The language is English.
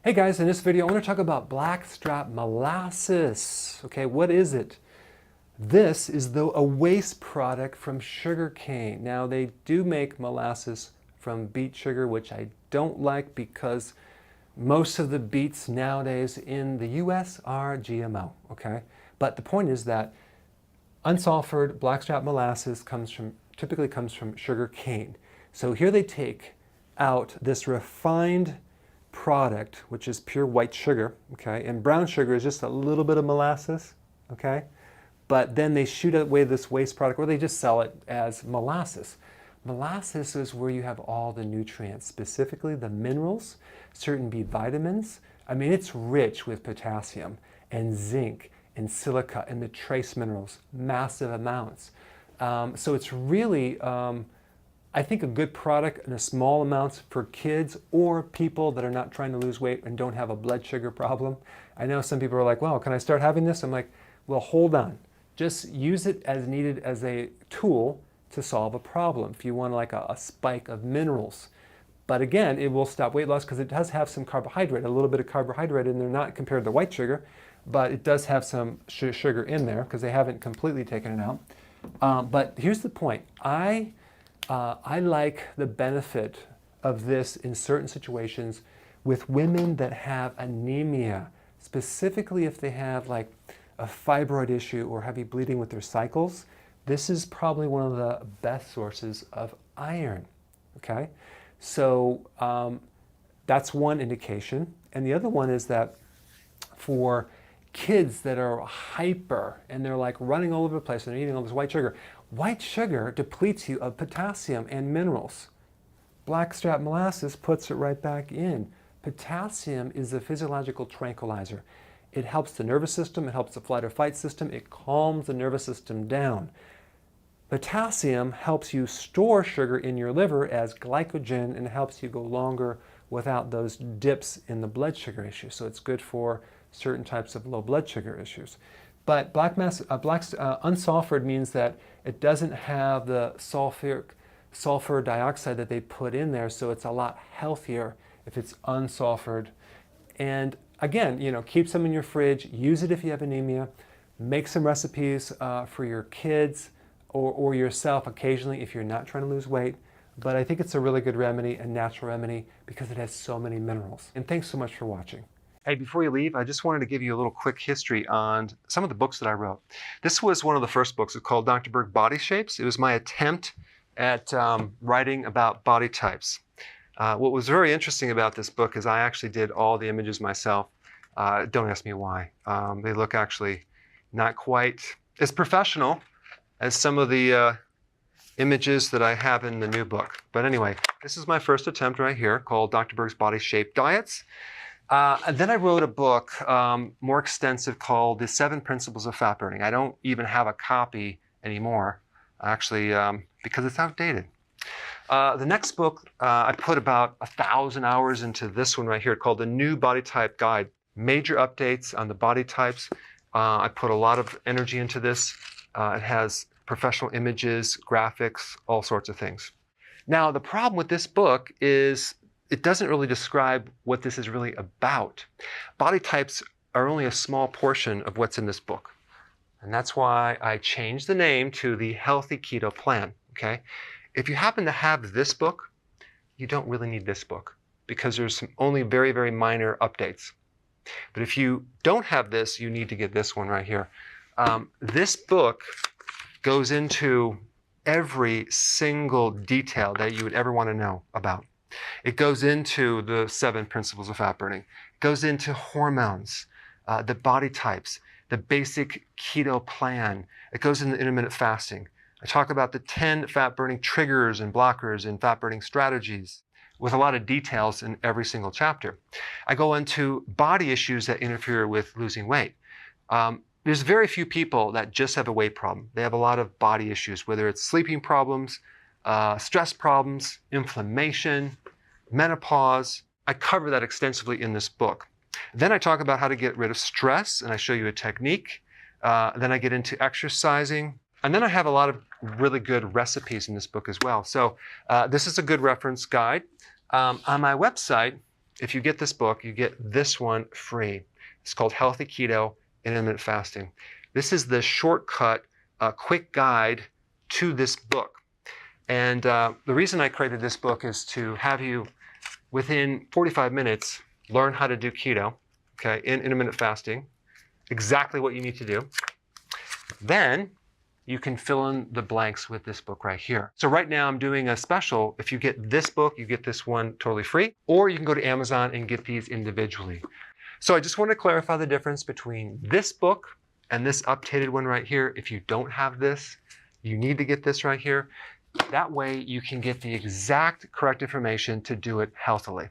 Hey guys, in this video I want to talk about blackstrap molasses. Okay, what is it? This is a waste product from sugar cane. Now they do make molasses from beet sugar, which I don't like because most of the beets nowadays in the US are GMO, okay? But the point is that unsulfured blackstrap molasses typically comes from sugar cane. So here they take out this refined product, which is pure white sugar, okay? And brown sugar is just a little bit of molasses, okay? But then they shoot away this waste product, or they just sell it as molasses. Molasses is where you have all the nutrients, specifically the minerals, certain B vitamins. I mean, it's rich with potassium and zinc and silica and the trace minerals, massive amounts. So it's really, I think, a good product in a small amounts for kids or people that are not trying to lose weight and don't have a blood sugar problem. I know some people are like, well, can I start having this? I'm like, well, hold on. Just use it as needed as a tool to solve a problem. If you want like a spike of minerals. But again, it will stop weight loss because it does have some carbohydrate, a little bit of carbohydrate in there, not compared to white sugar, but it does have some sugar in there because they haven't completely taken it out. But here's the point. I like the benefit of this in certain situations with women that have anemia, specifically if they have like a fibroid issue or heavy bleeding with their cycles. This is probably one of the best sources of iron, okay? So that's one indication. And the other one is that for kids that are hyper and they're like running all over the place and they're eating all this white sugar depletes you of potassium and minerals. Blackstrap molasses puts it right back in. Potassium is a physiological tranquilizer. It helps the nervous system, it helps the flight or fight system, it calms the nervous system down. Potassium helps you store sugar in your liver as glycogen and helps you go longer without those dips in the blood sugar issue. So it's good for certain types of low blood sugar issues. But unsulfured means that it doesn't have the sulfur dioxide that they put in there, so it's a lot healthier if it's unsulfured. And again, keep some in your fridge, use it if you have anemia, make some recipes for your kids or yourself occasionally if you're not trying to lose weight. But I think it's a really good remedy, a natural remedy, because it has so many minerals. And thanks so much for watching. Hey, before you leave, I just wanted to give you a little quick history on some of the books that I wrote. This was one of the first books. It's called Dr. Berg Body Shapes. It was my attempt at writing about body types. What was very interesting about this book is I actually did all the images myself. Don't ask me why. They look actually not quite as professional as some of the images that I have in the new book. But anyway, this is my first attempt right here called Dr. Berg's Body Shape Diets. And then I wrote a book more extensive called The 7 Principles of Fat Burning. I don't even have a copy anymore, actually, because it's outdated. The next book, I put about 1,000 hours into this one right here called The New Body Type Guide. Major updates on the body types. I put a lot of energy into this. It has professional images, graphics, all sorts of things. Now, the problem with this book is it doesn't really describe what this is really about. Body types are only a small portion of what's in this book. And that's why I changed the name to the Healthy Keto Plan, okay? If you happen to have this book, you don't really need this book because there's only very, very minor updates. But if you don't have this, you need to get this one right here. This book goes into every single detail that you would ever want to know about. It goes into the 7 principles of fat burning. It goes into hormones, the body types, the basic keto plan. It goes into intermittent fasting. I talk about the 10 fat burning triggers and blockers and fat burning strategies with a lot of details in every single chapter. I go into body issues that interfere with losing weight. There's very few people that just have a weight problem. They have a lot of body issues, whether it's sleeping problems, stress problems, inflammation, menopause. I cover that extensively in this book. Then I talk about how to get rid of stress, and I show you a technique. Then I get into exercising. And then I have a lot of really good recipes in this book as well. So this is a good reference guide. On my website, if you get this book, you get this one free. It's called Healthy Keto Intermittent Fasting. This is the shortcut, quick guide to this book. And the reason I created this book is to have you, within 45 minutes, learn how to do keto, okay, in intermittent fasting, exactly what you need to do. Then you can fill in the blanks with this book right here. So right now I'm doing a special. If you get this book, you get this one totally free, or you can go to Amazon and get these individually. So I just want to clarify the difference between this book and this updated one right here. If you don't have this, you need to get this right here. That way you can get the exact correct information to do it healthily.